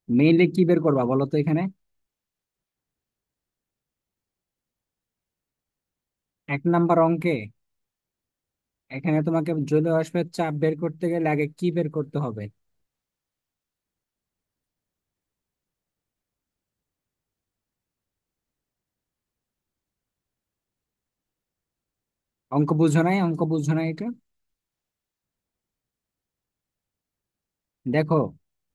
Mainly কি বের করবা বলো তো এখানে। 1 নাম্বার অঙ্কে এখানে তোমাকে জলীয় বাষ্পের চাপ বের করতে গেলে আগে কি বের করতে হবে? অঙ্ক বুঝো নাই এটা। দেখো,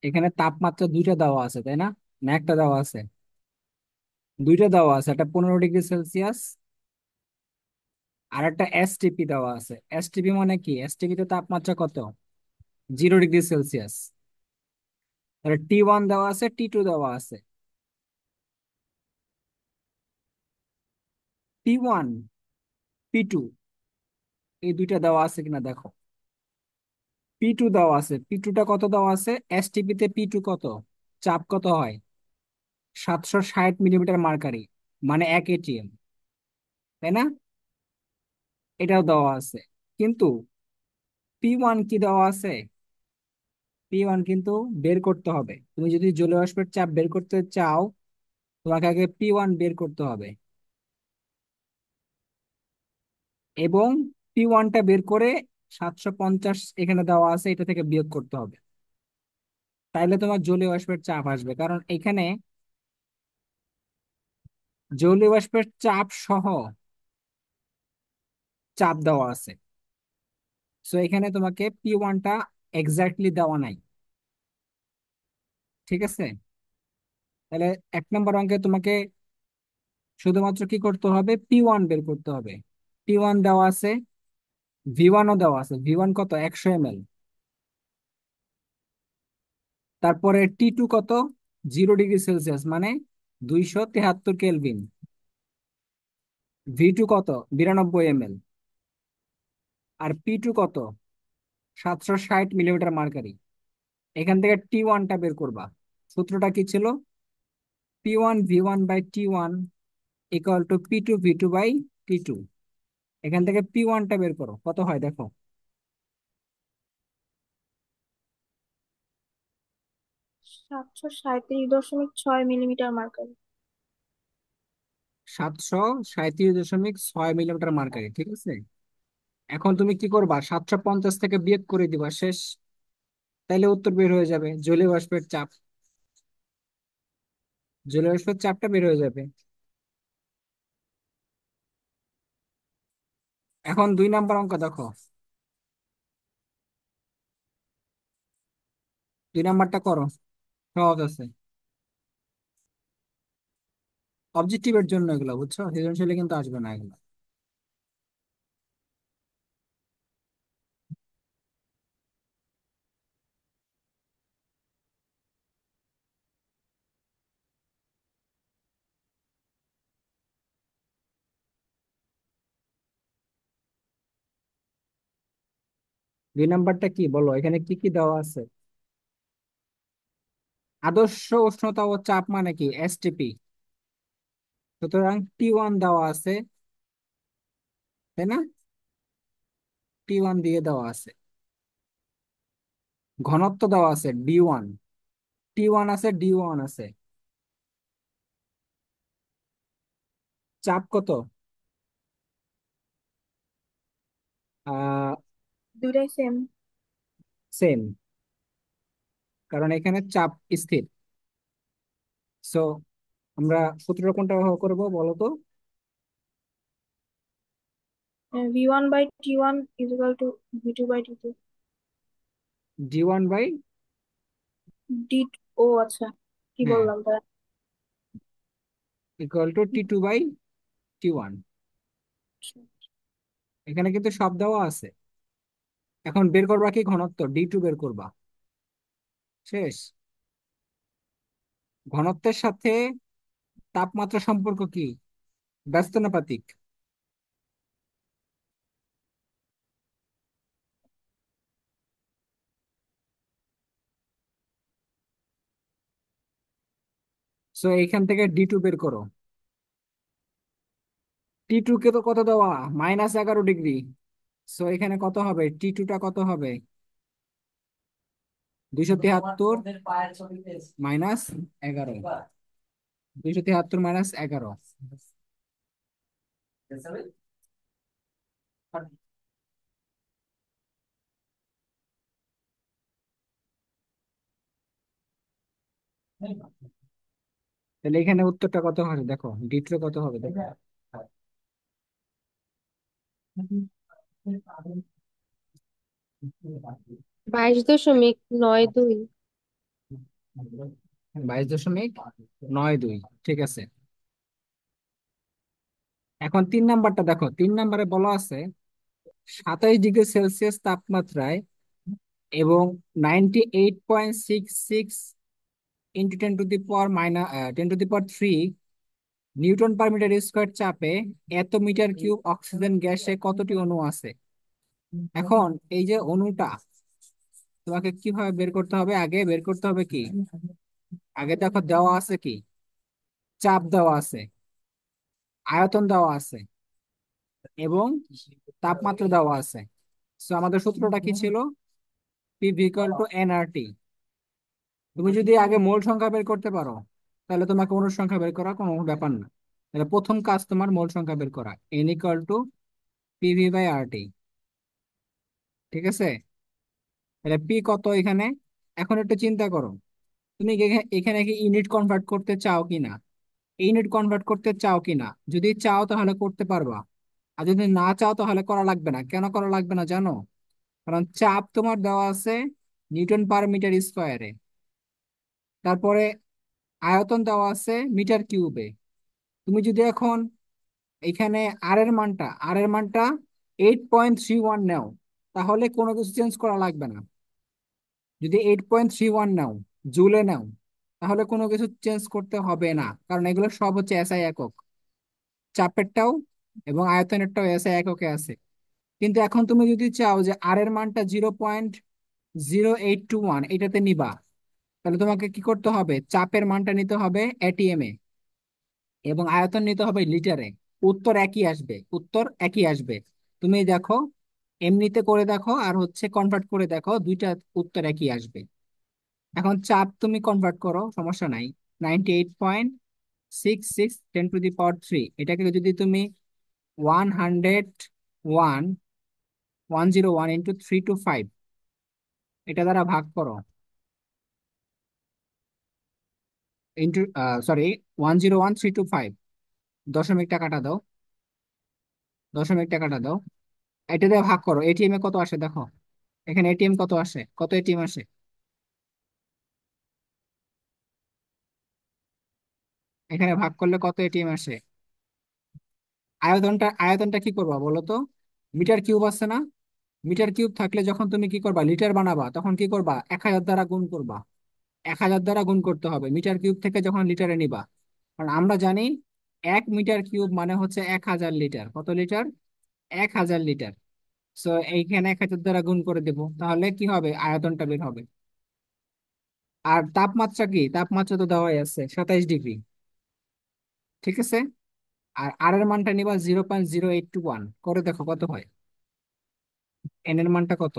এখানে তাপমাত্রা দুইটা দেওয়া আছে তাই না? না একটা দেওয়া আছে? দুইটা দেওয়া আছে, একটা 15 ডিগ্রি সেলসিয়াস আর একটা এসটিপি দেওয়া আছে। এসটিপি মানে কি? এসটিপি তে তাপমাত্রা কত? 0 ডিগ্রি সেলসিয়াস। তাহলে T1 দেওয়া আছে, T2 দেওয়া আছে। P1, P2 এই দুইটা দেওয়া আছে কিনা দেখো। P2 দেওয়া আছে, P2টা কত দেওয়া আছে? এসটিপি তে P2 কত? চাপ কত হয়? 760 মিলিমিটার মার্কারি, মানে 1 ATM, তাই না? এটাও দেওয়া আছে। কিন্তু P1 কি দেওয়া আছে? P1 কিন্তু বের করতে হবে। তুমি যদি জলীয় বাষ্পের চাপ বের করতে চাও, তোমাকে আগে P1 বের করতে হবে, এবং P1টা বের করে 750 এখানে দেওয়া আছে, এটা থেকে বিয়োগ করতে হবে। তাইলে তোমার জলীয় বাষ্পের চাপ আসবে, কারণ এখানে জলীয় বাষ্পের চাপ সহ চাপ দেওয়া আছে। সো এখানে তোমাকে P1টা এক্স্যাক্টলি দেওয়া নাই। ঠিক আছে? তাহলে 1 নম্বর অঙ্কে তোমাকে শুধুমাত্র কি করতে হবে? P1 বের করতে হবে। P1 দেওয়া আছে, V1ও দেওয়া আছে। V1 কত? 100 ml। তারপরে T2 কত? 0 ডিগ্রি সেলসিয়াস, মানে 273 কেলভিন। V2 কত? 92 ml। আর P2 কত? 760 মিলিমিটার মার্কারি। এখান থেকে T1টা বের করবা। সূত্রটা কি ছিল? P1 V1/T1 equal two P2 V2/T2। এখান থেকে P1টা বের করো, কত হয় দেখো। 737.6 মিলিমিটার মার্কারি। 737.6 মিলিমিটার মার্কারি, ঠিক আছে। এখন তুমি কি করবা? 750 থেকে বিয়োগ করে দিবা, শেষ। তাইলে উত্তর বের হয়ে যাবে, জলীয় বাষ্পের চাপটা বের হয়ে যাবে। এখন 2 নাম্বার অঙ্ক দেখো। 2 নাম্বারটা করো, সহজ আছে। অবজেক্টিভের জন্য এগুলো, বুঝছো? সৃজনশীলে কিন্তু আসবে না এগুলো। 2 নাম্বারটা কি বলো, এখানে কি কি দেওয়া আছে? আদর্শ উষ্ণতা ও চাপ মানে কি? এসটিপি। সুতরাং T1 দেওয়া আছে, তাই না? T1 দিয়ে দেওয়া আছে। ঘনত্ব দেওয়া আছে D1। T1 আছে, D1 আছে। চাপ কত? আহ দুইটাই সেম। সেম, কারণ এখানে চাপ স্থির। সো আমরা সূত্রটা কোনটা ব্যবহার করবো বলো তো? V1/T1 equal to V2/T2। D1 by D ও আচ্ছা, কি হ্যাঁ, বললাম তাই? Equal to T2/T1। এখানে কিন্তু সব দেওয়া আছে। এখন বের করবা কি? ঘনত্ব D2 বের করবা, শেষ। ঘনত্বের সাথে তাপমাত্রা সম্পর্ক কি? ব্যস্তানুপাতিক। সো এইখান থেকে D2 বের করো। T2 কে তো কত দেওয়া? -11 ডিগ্রি। সো এখানে কত হবে? T2টা কত হবে? 273 -11, 273 - 11। তাহলে এখানে উত্তরটা কত হবে দেখো, ডিট্রো কত হবে দেখো। 22.92। 22.92, ঠিক আছে। এখন 3 নাম্বারটা দেখো, 3 নাম্বারে বলা আছে 27 ডিগ্রি সেলসিয়াস তাপমাত্রায় এবং 98.66 into 10 to the power 3 newton per metre square চাপে এত মিটার কিউব অক্সিজেন গ্যাসে কতটি অণু আছে। এখন এই যে অণুটা তোমাকে কিভাবে বের করতে হবে, আগে বের করতে হবে কি, আগে দেখো দেওয়া আছে কি, চাপ দেওয়া আছে, আয়তন দেওয়া আছে এবং তাপমাত্রা দেওয়া আছে। তো আমাদের সূত্রটা কি ছিল, P=nRT। তুমি যদি আগে মোল সংখ্যা বের করতে পারো তাহলে তোমাকে অণুর সংখ্যা বের করা কোনো ব্যাপার না। তাহলে প্রথম কাজ তোমার মোল সংখ্যা বের করা, N=PV/RT। ঠিক আছে, তাহলে পি কত এখানে। এখন একটু চিন্তা করো, তুমি কি এখানে কি ইউনিট কনভার্ট করতে চাও কিনা, ইউনিট কনভার্ট করতে চাও কিনা। যদি চাও তাহলে করতে পারবা, আর যদি না চাও তাহলে করা লাগবে না। কেন করা লাগবে না জানো, কারণ চাপ তোমার দেওয়া আছে নিউটন পার মিটার স্কোয়ারে, তারপরে আয়তন দেওয়া আছে মিটার কিউবে। তুমি যদি এখন এখানে আর এর মানটা 8.31 নাও, তাহলে কোনো কিছু চেঞ্জ করা লাগবে না। যদি 8.31 নাও, জুলে নাও, তাহলে কোনো কিছু চেঞ্জ করতে হবে না, কারণ এগুলো সব হচ্ছে এসআই একক। চাপেরটাও এবং আয়তনেরটাও এসআই এককে আছে। কিন্তু এখন তুমি যদি চাও যে আর এর মানটা 0.0821 এটাতে নিবা, তাহলে তোমাকে কি করতে হবে, চাপের মানটা নিতে হবে এটিএম এ এবং আয়তন নিতে হবে লিটারে। উত্তর একই আসবে, উত্তর একই আসবে। তুমি দেখো, এমনিতে করে দেখো আর হচ্ছে কনভার্ট করে দেখো, দুইটা উত্তর একই আসবে। এখন চাপ তুমি কনভার্ট করো, সমস্যা নাই। 98.66 10 টু দি পাওয়ার 3 এটাকে যদি তুমি 101 101 ইন্টু 3 টু 5 এটা দ্বারা ভাগ করো, ইন্টু, সরি, 101 3 টু 5, দশমিকটা কাটা দাও, দশমিকটা কাটা দাও। এটা দিয়ে ভাগ করো, এটিএম এ কত আসে দেখো। এখানে এটিএম কত আসে, কত এটিএম আসে, এখানে ভাগ করলে কত এটিএম আসে। আয়তনটা কি করবা বলো তো, মিটার কিউব আছে না, মিটার কিউব থাকলে যখন তুমি কি করবা লিটার বানাবা তখন কি করবা 1000 দ্বারা গুণ করবা। 1000 দ্বারা গুণ করতে হবে মিটার কিউব থেকে যখন লিটারে নিবা, কারণ আমরা জানি 1 মিটার কিউব মানে হচ্ছে 1000 লিটার। কত লিটার, 1000 লিটার। সো এইখানে 1000 দ্বারা গুণ করে দেবো, তাহলে কি হবে, আয়তনটা বের হবে। আর তাপমাত্রা কি, তাপমাত্রা তো দেওয়াই আছে 27 ডিগ্রি। ঠিক আছে, আর এর মানটা নিবা 0.0821, করে দেখো কত হয়, এন এর মানটা কত।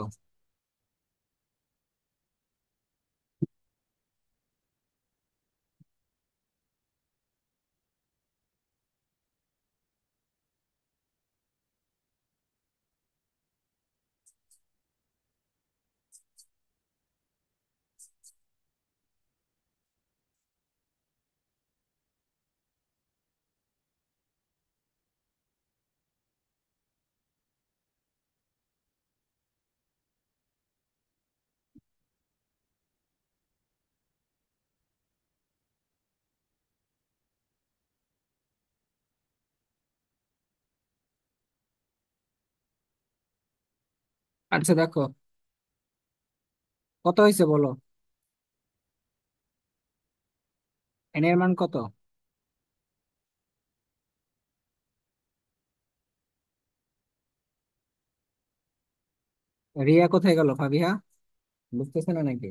আচ্ছা দেখো কত হয়েছে বলো, এন এর মান কত। রিয়া কোথায় গেল, ফাবিহা বুঝতেছে না নাকি।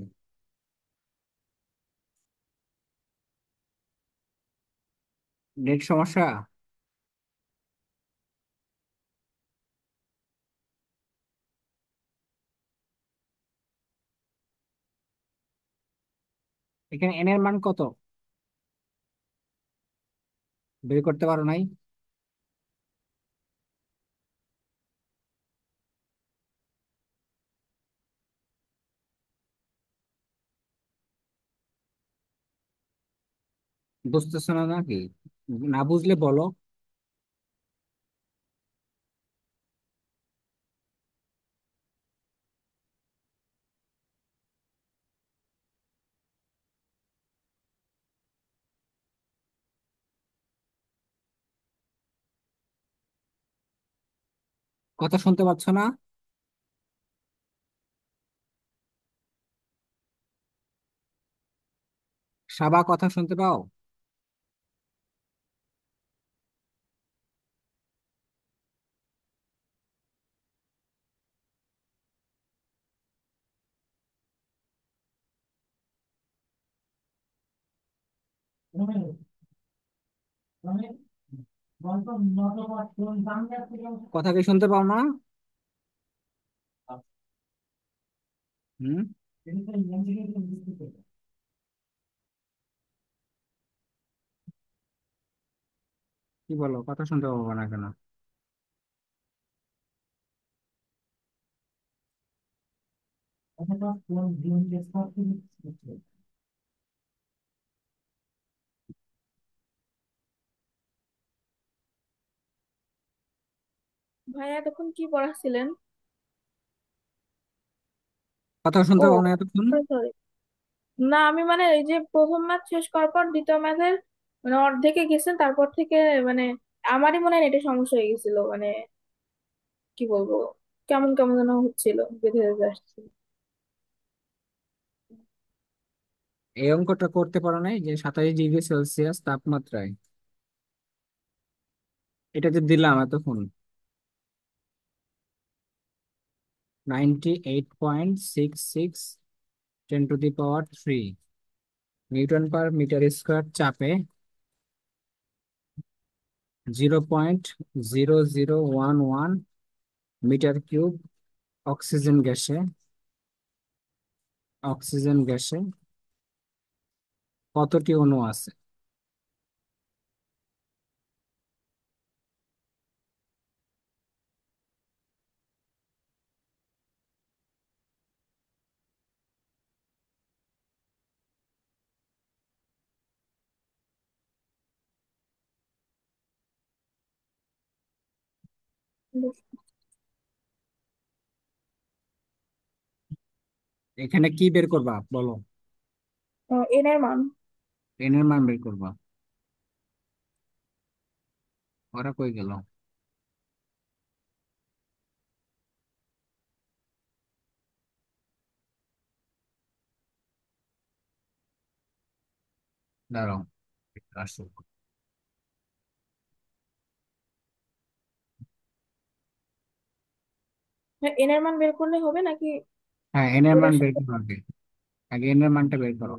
নেট সমস্যা। এখানে এন এর মান কত? বের করতে পারো নাই? বুঝতেছো না নাকি? না বুঝলে বলো। কথা শুনতে পাচ্ছ না? সাবা, কথা শুনতে পাও? কথা কি শুনতে পাও না? হুম। কি বলো, কথা শুনতে পাবো না কেন? ভাইয়া এতক্ষণ কি পড়াচ্ছিলেন? কথা শুনতে ও, পাও না এতক্ষণ? সরি। না, আমি মানে এই যে প্রথম ম্যাথ শেষ করার পর দ্বিতীয় ম্যাথের মানে অর্ধেকে গেছেন, তারপর থেকে মানে আমারই মনে হয় নেটে সমস্যা হয়ে গেছিল, মানে কি বলবো, কেমন কেমন যেন হচ্ছিল, বেঁধে বেঁধে আসছিল। এই অঙ্কটা করতে পারো নাই যে 27 ডিগ্রি সেলসিয়াস তাপমাত্রায়? এটা যে দিলাম এতক্ষণ, 98.66 10⁻³ নিউটন পার মিটার স্কোয়ার চাপে 0.0011 মিটার কিউব অক্সিজেন গ্যাসে অক্সিজেন গ্যাসে কতটি অণু আছে? এখানে কি বের করবা বলো? এন এর মান। এন এর মান বের করবা। ওরা কই গেল? দাঁড়াও, আসো। হ্যাঁ, এন এর মান বের করলে হবে নাকি? হ্যাঁ, এন এর ওটা মান বের করো আগে। আগে এন এর মানটা বের করো।